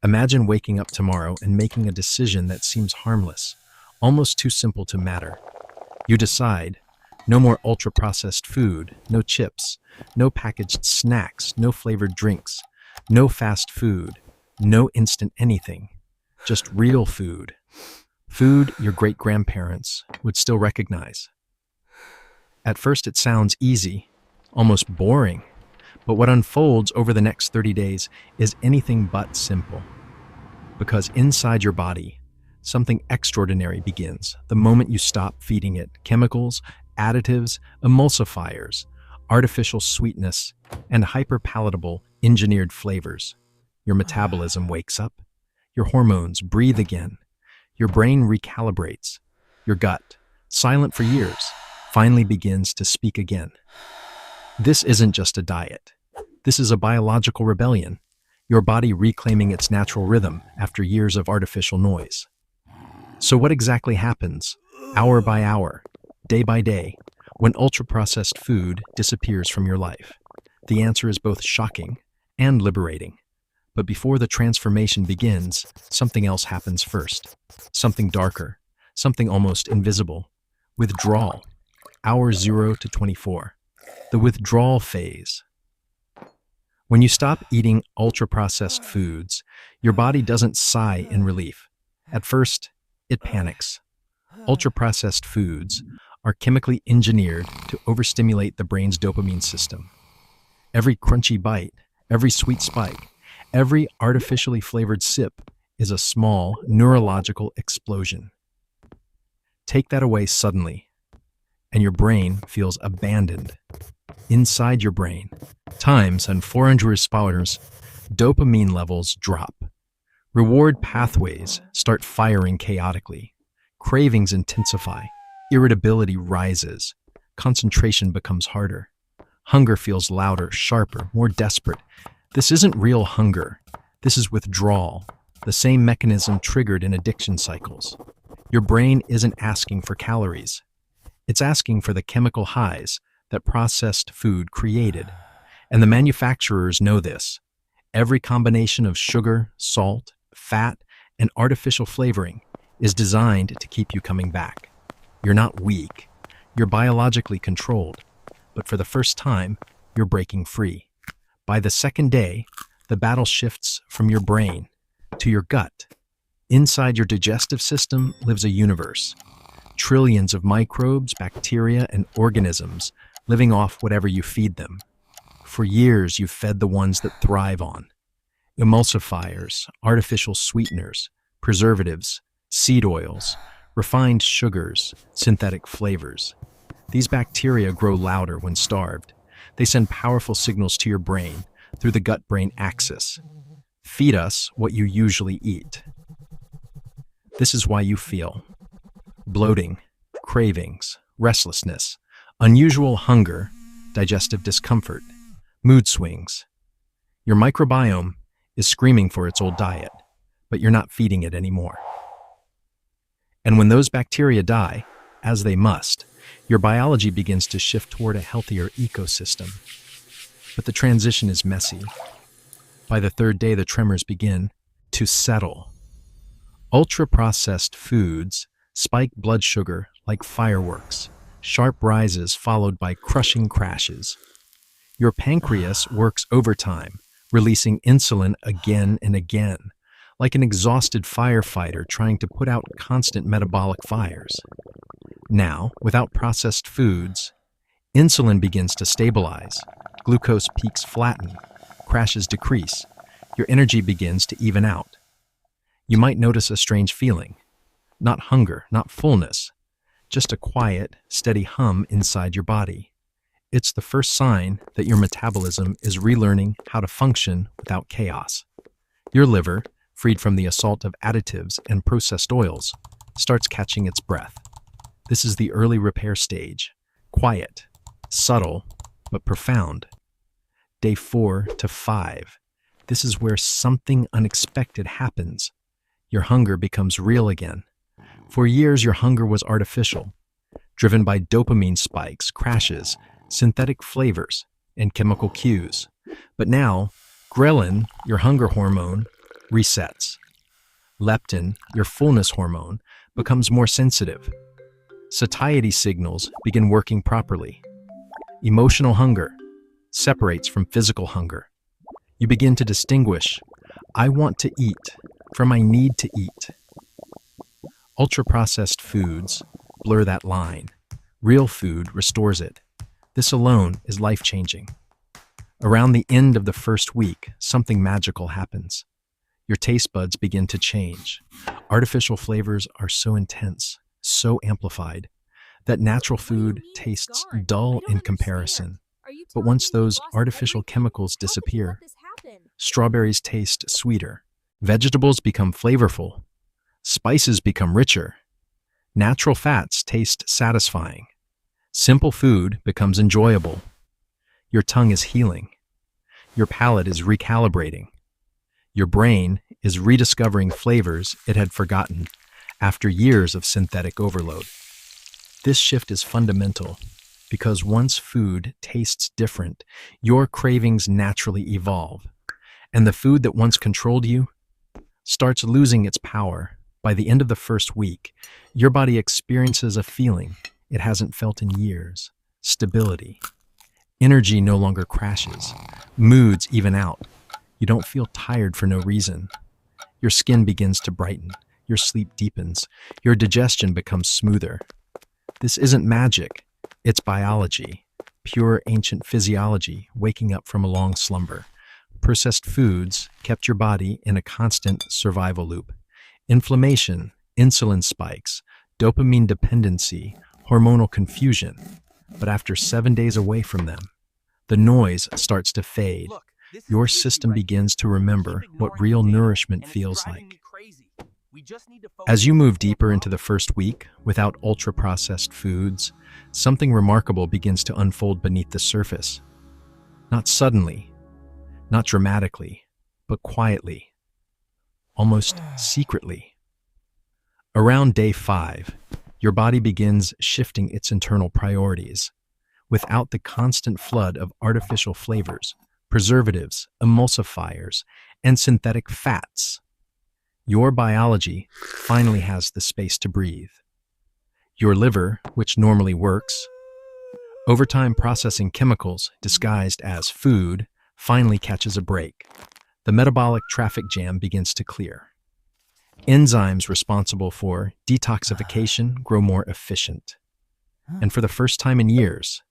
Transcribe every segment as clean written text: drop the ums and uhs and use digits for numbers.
Imagine waking up tomorrow and making a decision that seems harmless, almost too simple to matter. You decide, no more ultra-processed food, no chips, no packaged snacks, no flavored drinks, no fast food, no instant anything, just real food. Food your great-grandparents would still recognize. At first it sounds easy, almost boring, but what unfolds over the next 30 days is anything but simple. Because inside your body, something extraordinary begins the moment you stop feeding it chemicals, additives, emulsifiers, artificial sweetness, and hyper-palatable engineered flavors. Your metabolism wakes up, your hormones breathe again, your brain recalibrates, your gut, silent for years, finally begins to speak again. This isn't just a diet. This is a biological rebellion, your body reclaiming its natural rhythm after years of artificial noise. So what exactly happens, hour by hour, day by day, when ultra-processed food disappears from your life? The answer is both shocking and liberating. But before the transformation begins, something else happens first. Something darker, something almost invisible. Withdrawal. Hours 0 to 24. The withdrawal phase. When you stop eating ultra-processed foods, your body doesn't sigh in relief. At first, it panics. Ultra-processed foods are chemically engineered to overstimulate the brain's dopamine system. Every crunchy bite, every sweet spike, every artificially flavored sip is a small neurological explosion. Take that away suddenly, and your brain feels abandoned. Inside your brain, times and 400 responders, dopamine levels drop. Reward pathways start firing chaotically. Cravings intensify. Irritability rises. Concentration becomes harder. Hunger feels louder, sharper, more desperate. This isn't real hunger. This is withdrawal, the same mechanism triggered in addiction cycles. Your brain isn't asking for calories. It's asking for the chemical highs that processed food created. And the manufacturers know this. Every combination of sugar, salt, fat, and artificial flavoring is designed to keep you coming back. You're not weak. You're biologically controlled. But for the first time, you're breaking free. By the second day, the battle shifts from your brain to your gut. Inside your digestive system lives a universe. Trillions of microbes, bacteria, and organisms living off whatever you feed them. For years, you've fed the ones that thrive on emulsifiers, artificial sweeteners, preservatives, seed oils, refined sugars, synthetic flavors. These bacteria grow louder when starved. They send powerful signals to your brain through the gut-brain axis. Feed us what you usually eat. This is why you feel bloating, cravings, restlessness, unusual hunger, digestive discomfort, mood swings. Your microbiome is screaming for its old diet, but you're not feeding it anymore. And when those bacteria die, as they must, your biology begins to shift toward a healthier ecosystem. But the transition is messy. By the third day, the tremors begin to settle. Ultra-processed foods spike blood sugar like fireworks, sharp rises followed by crushing crashes. Your pancreas works overtime, releasing insulin again and again, like an exhausted firefighter trying to put out constant metabolic fires. Now, without processed foods, insulin begins to stabilize, glucose peaks flatten, crashes decrease, your energy begins to even out. You might notice a strange feeling. Not hunger, not fullness, just a quiet, steady hum inside your body. It's the first sign that your metabolism is relearning how to function without chaos. Your liver, freed from the assault of additives and processed oils, starts catching its breath. This is the early repair stage. Quiet, subtle, but profound. Day 4 to 5. This is where something unexpected happens. Your hunger becomes real again. For years, your hunger was artificial, driven by dopamine spikes, crashes, synthetic flavors, and chemical cues. But now, ghrelin, your hunger hormone, resets. Leptin, your fullness hormone, becomes more sensitive. Satiety signals begin working properly. Emotional hunger separates from physical hunger. You begin to distinguish, I want to eat from I need to eat. Ultra-processed foods blur that line. Real food restores it. This alone is life-changing. Around the end of the first week, something magical happens. Your taste buds begin to change. Artificial flavors are so intense, so amplified, that natural food tastes dull in comparison. But once those artificial chemicals disappear, strawberries taste sweeter, vegetables become flavorful, spices become richer, natural fats taste satisfying, simple food becomes enjoyable. Your tongue is healing. Your palate is recalibrating. Your brain is rediscovering flavors it had forgotten after years of synthetic overload. This shift is fundamental because once food tastes different, your cravings naturally evolve, and the food that once controlled you starts losing its power. By the end of the first week, your body experiences a feeling it hasn't felt in years: stability. Energy no longer crashes. Moods even out. You don't feel tired for no reason. Your skin begins to brighten. Your sleep deepens. Your digestion becomes smoother. This isn't magic. It's biology. Pure ancient physiology waking up from a long slumber. Processed foods kept your body in a constant survival loop. Inflammation, insulin spikes, dopamine dependency, hormonal confusion. But after 7 days away from them, the noise starts to fade. Your system begins to remember what real nourishment feels like. As you move deeper into the first week without ultra-processed foods, something remarkable begins to unfold beneath the surface. Not suddenly, not dramatically, but quietly, almost secretly. Around day 5, your body begins shifting its internal priorities. Without the constant flood of artificial flavors, preservatives, emulsifiers, and synthetic fats, your biology finally has the space to breathe. Your liver, which normally works, over time processing chemicals disguised as food, finally catches a break. The metabolic traffic jam begins to clear. Enzymes responsible for detoxification grow more efficient. And for the first time in years,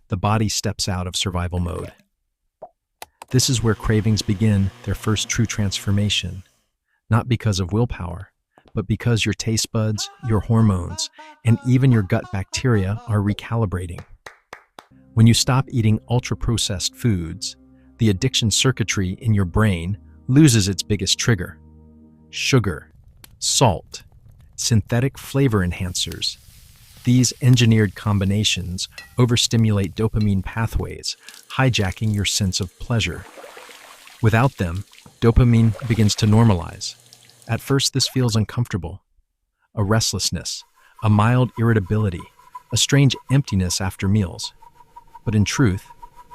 the body steps out of survival mode. This is where cravings begin their first true transformation, not because of willpower, but because your taste buds, your hormones, and even your gut bacteria are recalibrating. When you stop eating ultra-processed foods, the addiction circuitry in your brain loses its biggest trigger: sugar, salt, synthetic flavor enhancers. These engineered combinations overstimulate dopamine pathways, hijacking your sense of pleasure. Without them, dopamine begins to normalize. At first, this feels uncomfortable. A restlessness, a mild irritability, a strange emptiness after meals. But in truth,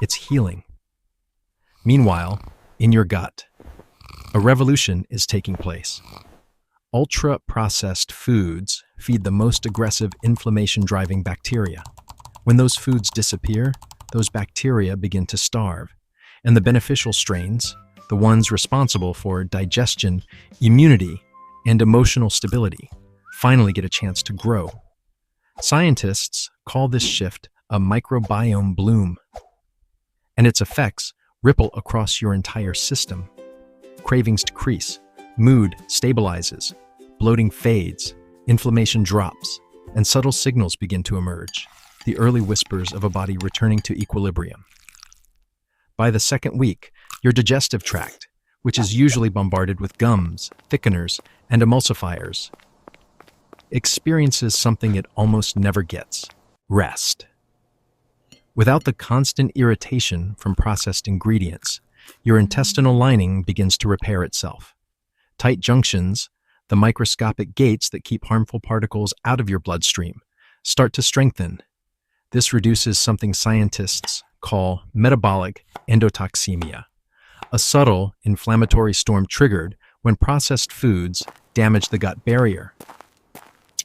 it's healing. Meanwhile, in your gut, a revolution is taking place. Ultra-processed foods feed the most aggressive inflammation-driving bacteria. When those foods disappear, those bacteria begin to starve, and the beneficial strains, the ones responsible for digestion, immunity, and emotional stability, finally get a chance to grow. Scientists call this shift a microbiome bloom, and its effects ripple across your entire system. Cravings decrease, mood stabilizes, bloating fades, inflammation drops, and subtle signals begin to emerge, the early whispers of a body returning to equilibrium. By the second week, your digestive tract, which is usually bombarded with gums, thickeners, and emulsifiers, experiences something it almost never gets: rest. Without the constant irritation from processed ingredients, your intestinal lining begins to repair itself. Tight junctions, the microscopic gates that keep harmful particles out of your bloodstream, start to strengthen. This reduces something scientists call metabolic endotoxemia, a subtle inflammatory storm triggered when processed foods damage the gut barrier.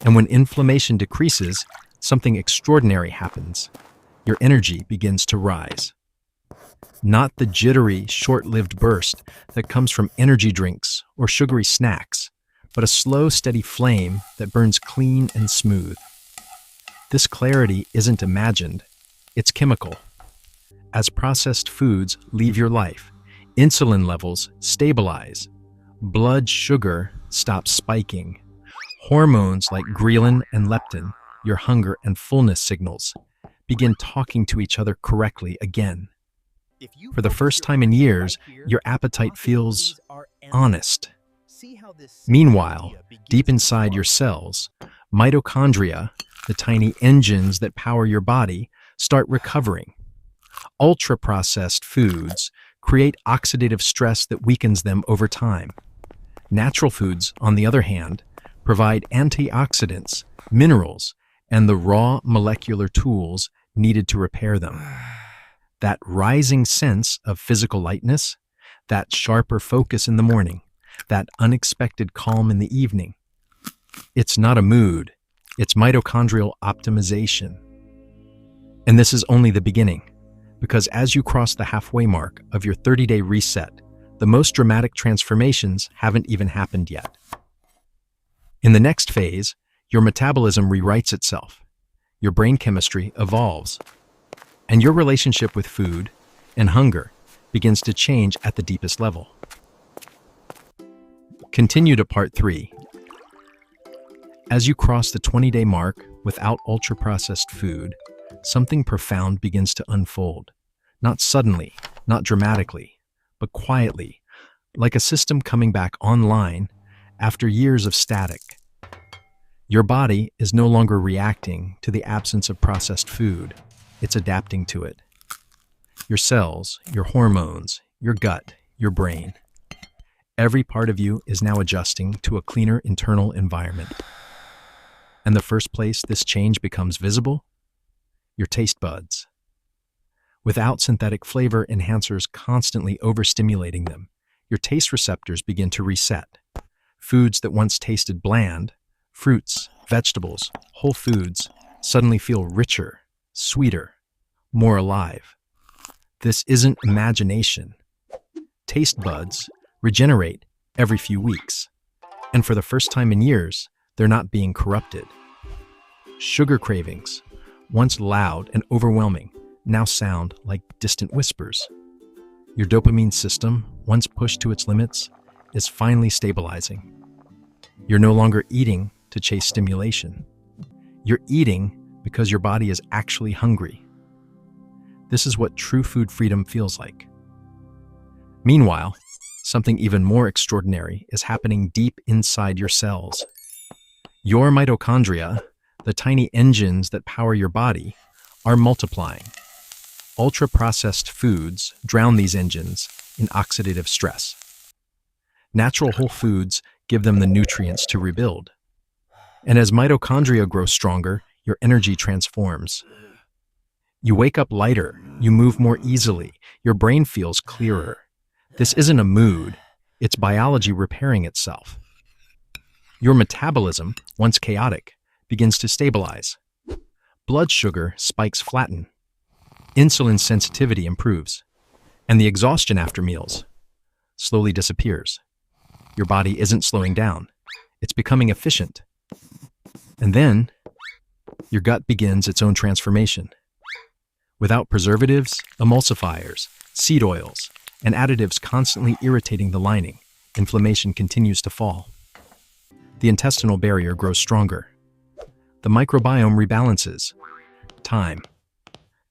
And when inflammation decreases, something extraordinary happens. Your energy begins to rise. Not the jittery, short-lived burst that comes from energy drinks or sugary snacks, but a slow, steady flame that burns clean and smooth. This clarity isn't imagined, it's chemical. As processed foods leave your life, insulin levels stabilize, blood sugar stops spiking, hormones like ghrelin and leptin, your hunger and fullness signals, begin talking to each other correctly again. For the first time in years, your appetite feels honest. Meanwhile, deep inside your cells, mitochondria, the tiny engines that power your body, start recovering. Ultra-processed foods create oxidative stress that weakens them over time. Natural foods, on the other hand, provide antioxidants, minerals, and the raw molecular tools needed to repair them. That rising sense of physical lightness, that sharper focus in the morning, that unexpected calm in the evening. It's not a mood, it's mitochondrial optimization. And this is only the beginning, because as you cross the halfway mark of your 30-day reset, the most dramatic transformations haven't even happened yet. In the next phase, your metabolism rewrites itself, your brain chemistry evolves, and your relationship with food and hunger begins to change at the deepest level. Continue to part 3. As you cross the 20-day mark without ultra-processed food, something profound begins to unfold. Not suddenly, not dramatically, but quietly, like a system coming back online after years of static. Your body is no longer reacting to the absence of processed food. It's adapting to it. Your cells, your hormones, your gut, your brain. Every part of you is now adjusting to a cleaner internal environment. And the first place this change becomes visible? Your taste buds. Without synthetic flavor enhancers constantly overstimulating them, your taste receptors begin to reset. Foods that once tasted bland, fruits, vegetables, whole foods, suddenly feel richer, sweeter, more alive. This isn't imagination. Taste buds regenerate every few weeks, and for the first time in years, they're not being corrupted. Sugar cravings, once loud and overwhelming, now sound like distant whispers. Your dopamine system, once pushed to its limits, is finally stabilizing. You're no longer eating to chase stimulation. You're eating because your body is actually hungry. This is what true food freedom feels like. Meanwhile, something even more extraordinary is happening deep inside your cells. Your mitochondria, the tiny engines that power your body, are multiplying. Ultra-processed foods drown these engines in oxidative stress. Natural whole foods give them the nutrients to rebuild. And as mitochondria grow stronger, your energy transforms. You wake up lighter, you move more easily, your brain feels clearer. This isn't a mood, it's biology repairing itself. Your metabolism, once chaotic, begins to stabilize. Blood sugar spikes flatten. Insulin sensitivity improves. And the exhaustion after meals slowly disappears. Your body isn't slowing down, it's becoming efficient. And then, your gut begins its own transformation. Without preservatives, emulsifiers, seed oils, and additives constantly irritating the lining, inflammation continues to fall. The intestinal barrier grows stronger. The microbiome rebalances. Time.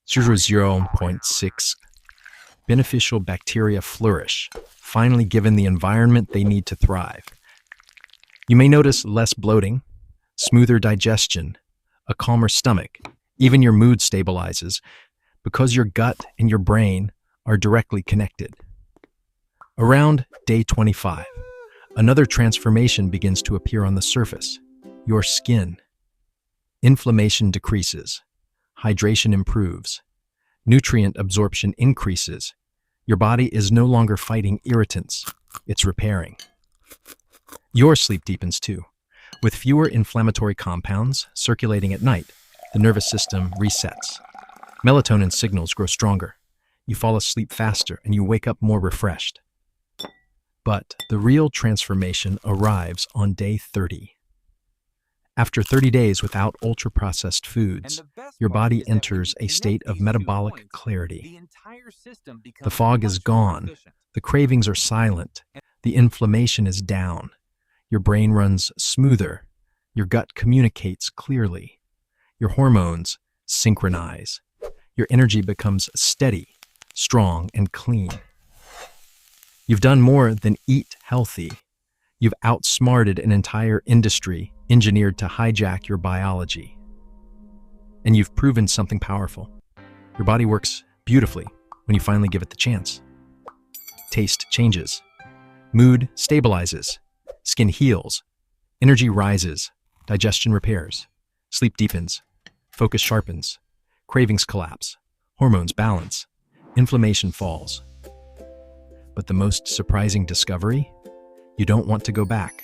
0.6. Beneficial bacteria flourish, finally given the environment they need to thrive. You may notice less bloating, smoother digestion, a calmer stomach. Even your mood stabilizes because your gut and your brain are directly connected. Around day 25, another transformation begins to appear on the surface. Your skin. Inflammation decreases. Hydration improves. Nutrient absorption increases. Your body is no longer fighting irritants. It's repairing. Your sleep deepens too. With fewer inflammatory compounds circulating at night, the nervous system resets. Melatonin signals grow stronger. You fall asleep faster and you wake up more refreshed. But the real transformation arrives on day 30. After 30 days without ultra-processed foods, your body enters a state of metabolic clarity. The fog is gone, the cravings are silent, the inflammation is down, your brain runs smoother, your gut communicates clearly, your hormones synchronize, your energy becomes steady, strong, and clean. You've done more than eat healthy. You've outsmarted an entire industry engineered to hijack your biology. And you've proven something powerful. Your body works beautifully when you finally give it the chance. Taste changes. Mood stabilizes. Skin heals. Energy rises. Digestion repairs. Sleep deepens. Focus sharpens. Cravings collapse. Hormones balance. Inflammation falls. But the most surprising discovery? You don't want to go back.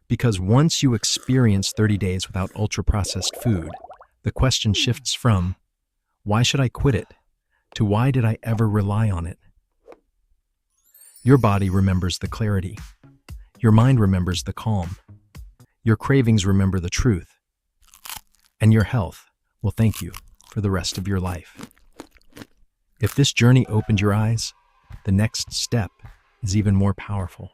Because once you experience 30 days without ultra-processed food, the question shifts from, why should I quit it, to why did I ever rely on it? Your body remembers the clarity. Your mind remembers the calm. Your cravings remember the truth. And your health will thank you for the rest of your life. If this journey opened your eyes, the next step is even more powerful.